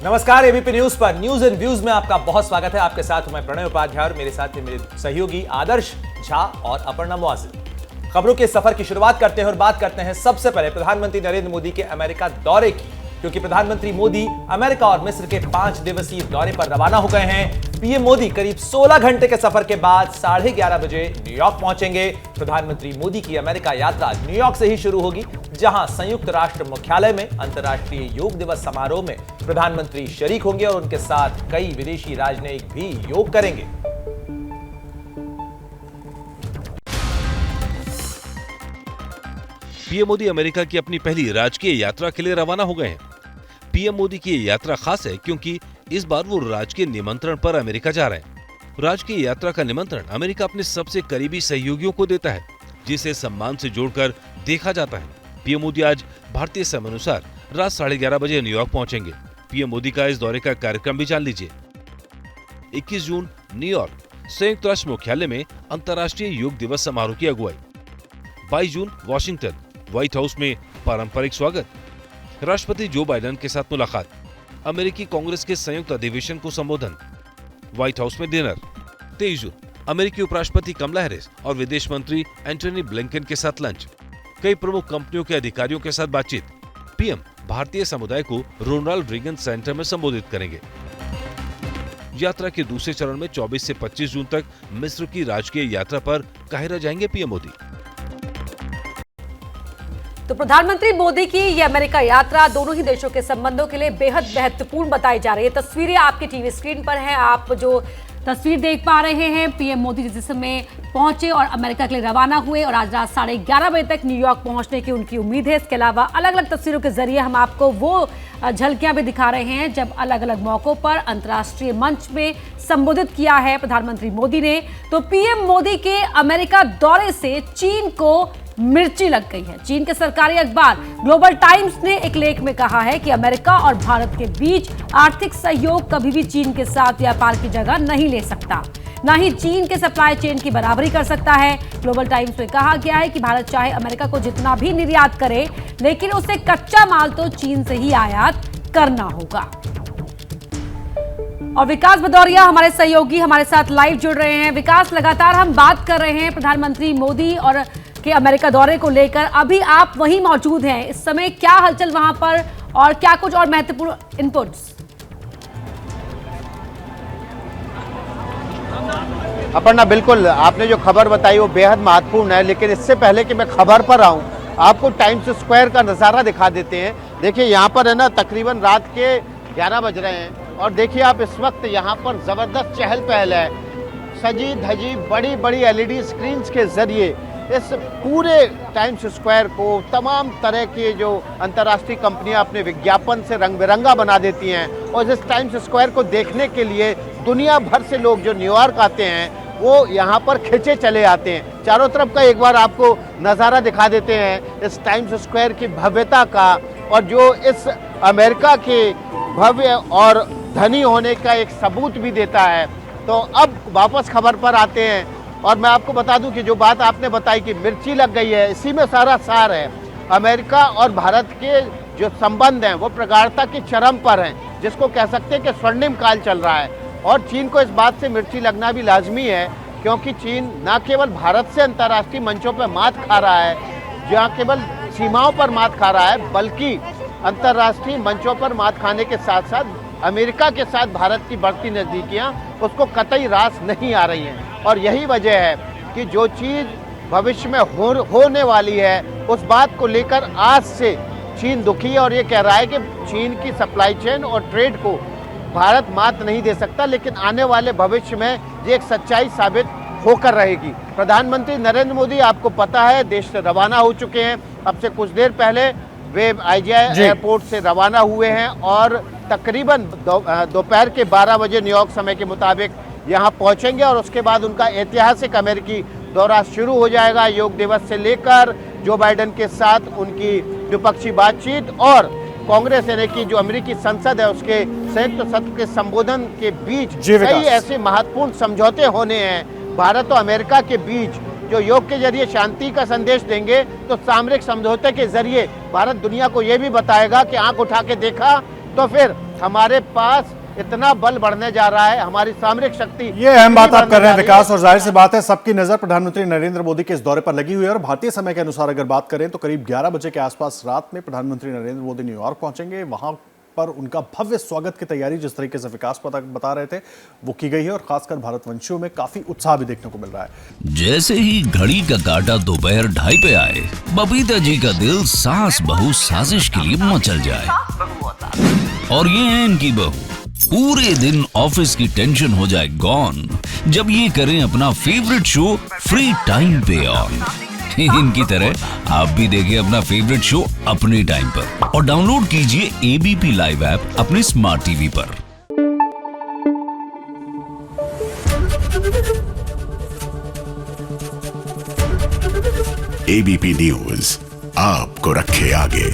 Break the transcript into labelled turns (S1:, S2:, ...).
S1: नमस्कार, ABP news पर news and views में आपका बहुत स्वागत है। आपके साथ मैं प्रणय उपाध्याय और मेरे साथ मेरे सहयोगी आदर्श झा और अपर्णा मुआजिर। खबरों के सफर की शुरुआत करते हैं और बात करते हैं सबसे पहले प्रधानमंत्री नरेंद्र मोदी के अमेरिका दौरे की, क्योंकि प्रधानमंत्री मोदी अमेरिका और मिस्र के 5 दिवसीय दौरे पर रवाना हो गए हैं। पीएम मोदी करीब 16 घंटे के सफर के बाद 11:30 बजे न्यूयॉर्क पहुंचेंगे। प्रधानमंत्री मोदी की अमेरिका यात्रा न्यूयॉर्क से ही शुरू होगी, जहां संयुक्त राष्ट्र मुख्यालय में अंतर्राष्ट्रीय योग दिवस समारोह में प्रधानमंत्री शरीक होंगे और उनके साथ कई विदेशी राजनयिक भी योग करेंगे।
S2: पीएम मोदी अमेरिका की अपनी पहली राजकीय यात्रा के लिए रवाना हो गए हैं। पीएम मोदी की ये यात्रा खास है क्योंकि इस बार वो राजकीय निमंत्रण पर अमेरिका जा रहे हैं। राजकीय यात्रा का निमंत्रण अमेरिका अपने सबसे करीबी सहयोगियों को देता है, जिसे सम्मान से जोड़कर देखा जाता है। पीएम मोदी आज भारतीय समय अनुसार रात 11:30 बजे न्यूयॉर्क पहुंचेंगे। पीएम मोदी का इस दौरे का कार्यक्रम भी जान लीजिए। 21 जून न्यूयॉर्क संयुक्त राष्ट्र मुख्यालय में अंतर्राष्ट्रीय योग दिवस समारोह की अगुवाई। 22 जून वॉशिंगटन व्हाइट हाउस में पारंपरिक स्वागत। राष्ट्रपति जो बाइडेन के साथ मुलाकात। अमेरिकी कांग्रेस के संयुक्त अधिवेशन को संबोधन। व्हाइट हाउस में डिनर। 23 जून अमेरिकी उपराष्ट्रपति कमला हैरिस और विदेश मंत्री एंटनी ब्लिंकन के साथ लंच। कई प्रमुख कंपनियों के अधिकारियों के साथ बातचीत। पीएम भारतीय समुदाय को रोनाल्ड रीगन सेंटर में संबोधित करेंगे। यात्रा के दूसरे चरण में 24 से 25 जून तक मिस्र की राजकीय यात्रा पर काहिरा जाएंगे पीएम मोदी।
S3: तो प्रधानमंत्री मोदी की ये अमेरिका यात्रा दोनों ही देशों के संबंधों के लिए बेहद महत्वपूर्ण बताई जा रही है। तस्वीरें आपकी टीवी स्क्रीन पर हैं। आप जो तस्वीर देख पा रहे हैं, पीएम मोदी जिस समय पहुंचे और अमेरिका के लिए रवाना हुए और आज रात 11:30 बजे तक न्यूयॉर्क पहुंचने की उनकी उम्मीद है। इसके अलावा अलग अलग तस्वीरों के जरिए हम आपको वो झलकियां भी दिखा रहे हैं जब अलग अलग मौकों पर अंतर्राष्ट्रीय मंच में संबोधित किया है प्रधानमंत्री मोदी ने। तो पीएम मोदी के अमेरिका दौरे से चीन को मिर्ची लग गई है। चीन के सरकारी अखबार ग्लोबल टाइम्स ने एक लेख में कहा है कि अमेरिका और भारत के बीच आर्थिक सहयोग कभी भी चीन के साथ व्यापार की जगह नहीं ले सकता, ना ही चीन के सप्लाई चेन की बराबरी कर सकता है। ग्लोबल टाइम्स में कहा गया है कि भारत चाहे अमेरिका को जितना भी निर्यात करे, लेकिन उसे कच्चा माल तो चीन से ही आयात करना होगा। और विकास भदौरिया हमारे सहयोगी हमारे साथ लाइव जुड़ रहे हैं। विकास, लगातार हम बात कर रहे हैं प्रधानमंत्री मोदी और के अमेरिका दौरे को लेकर। अभी आप वहीं मौजूद हैं, इस समय क्या हलचल वहां पर और क्या कुछ और महत्वपूर्ण इनपुट्स?
S4: अपर्णा, बिल्कुल आपने जो खबर बताई वो बेहद महत्वपूर्ण है, लेकिन इससे पहले कि मैं खबर पर आऊं, आपको टाइम्स स्क्वायर का नज़ारा दिखा देते हैं। देखिए यहाँ पर है ना, तकरीबन रात के 11 बज रहे हैं और देखिए आप इस वक्त यहाँ पर ज़बरदस्त चहल पहल है। सजी धजी बड़ी बड़ी LED स्क्रीन्स के जरिए इस पूरे टाइम्स स्क्वायर को तमाम तरह के जो अंतर्राष्ट्रीय कंपनियां अपने विज्ञापन से रंग बिरंगा बना देती हैं और इस टाइम्स स्क्वायर को देखने के लिए दुनिया भर से लोग जो न्यूयॉर्क आते हैं वो यहाँ पर खिंचे चले आते हैं। चारों तरफ का एक बार आपको नज़ारा दिखा देते हैं इस टाइम्स स्क्वायर की भव्यता का, और जो इस अमेरिका के भव्य और धनी होने का एक सबूत भी देता है। तो अब वापस खबर पर आते हैं और मैं आपको बता दूं कि जो बात आपने बताई कि मिर्ची लग गई है, इसी में सारा सार है। अमेरिका और भारत के जो संबंध हैं वो प्रगाढ़ता की चरम पर हैं, जिसको कह सकते हैं कि स्वर्णिम काल चल रहा है। और चीन को इस बात से मिर्ची लगना भी लाजमी है, क्योंकि चीन न केवल भारत से अंतर्राष्ट्रीय मंचों पर मात खा रहा है, जहाँ केवल सीमाओं पर मात खा रहा है, बल्कि अंतर्राष्ट्रीय मंचों पर मात खाने के साथ साथ अमेरिका के साथ भारत की बढ़ती नज़दीकियाँ उसको कतई रास नहीं आ रही हैं। और यही वजह है कि जो चीज़ भविष्य में होने वाली है उस बात को लेकर आज से चीन दुखी है और ये कह रहा है कि चीन की सप्लाई चेन और ट्रेड को भारत मात नहीं दे सकता, लेकिन आने वाले भविष्य में ये एक सच्चाई साबित होकर रहेगी। प्रधानमंत्री नरेंद्र मोदी, आपको पता है, देश से रवाना हो चुके हैं। अब से कुछ देर पहले वे IGI एयरपोर्ट से रवाना हुए हैं और तकरीबन दोपहर के 12 बजे न्यूयॉर्क समय के मुताबिक यहाँ पहुँचेंगे और उसके बाद उनका ऐतिहासिक अमेरिकी दौरा शुरू हो जाएगा। योग दिवस से लेकर जो बाइडेन के साथ उनकी द्विपक्षीय बातचीत और कांग्रेस यानी कि जो अमेरिकी संसद है उसके संयुक्त सत्र के संबोधन के बीच कई ऐसे महत्वपूर्ण समझौते होने हैं भारत और अमेरिका के बीच, जो योग के जरिए शांति का संदेश देंगे। तो सामरिक समझौते के जरिए भारत दुनिया को ये भी बताएगा कि आंख उठा के देखा तो फिर हमारे पास इतना बल बढ़ने जा रहा है, हमारी सामरिक शक्ति।
S5: ये अहम बात आप कर रहे हैं विकास, और जाहिर सी बात है सबकी नजर प्रधानमंत्री नरेंद्र मोदी के इस दौरे पर लगी हुई है। और भारतीय समय के अनुसार अगर बात करें तो करीब 11 बजे के आसपास रात में प्रधानमंत्री नरेंद्र मोदी न्यूयॉर्क पहुंचेंगे। वहां पर उनका भव्य स्वागत की तैयारी जिस तरीके से विकास बता रहे थे वो की गई है, और खासकर भारतवंशियों में काफी उत्साह भी देखने को मिल रहा है।
S6: जैसे ही घड़ी का काटा दोपहर 2:30 पे आए, बबीता जी का दिल सास बहू साजिश के लिए मचल जाए। और ये है इनकी बहू, पूरे दिन ऑफिस की टेंशन हो जाए गॉन जब ये करें अपना फेवरेट शो फ्री टाइम पे ऑन। इनकी तरह आप भी देखिए अपना फेवरेट शो अपने टाइम पर और डाउनलोड कीजिए एबीपी लाइव ऐप अपने स्मार्ट टीवी पर।
S7: एबीपी न्यूज आपको रखे आगे।